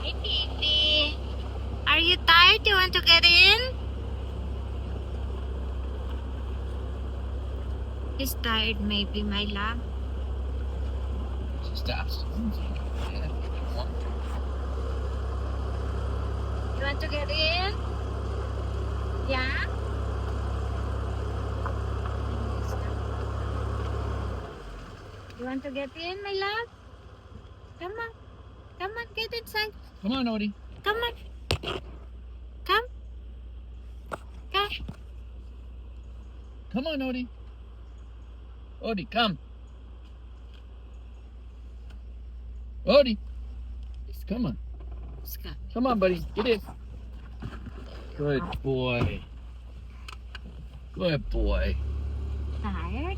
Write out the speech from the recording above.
Hi, baby. Are you tired? Do you want to get in? He's tired, maybe, my love. She stops. You want to get in? Yeah? You want to get in, my love? Come on. Come on, get inside. Come on, Odie. Come on. Come. Come. Come on, Odie. Odie, come. Odie. Come on. Let's go. Come on, buddy. Get in. Good boy. Good boy. Tired?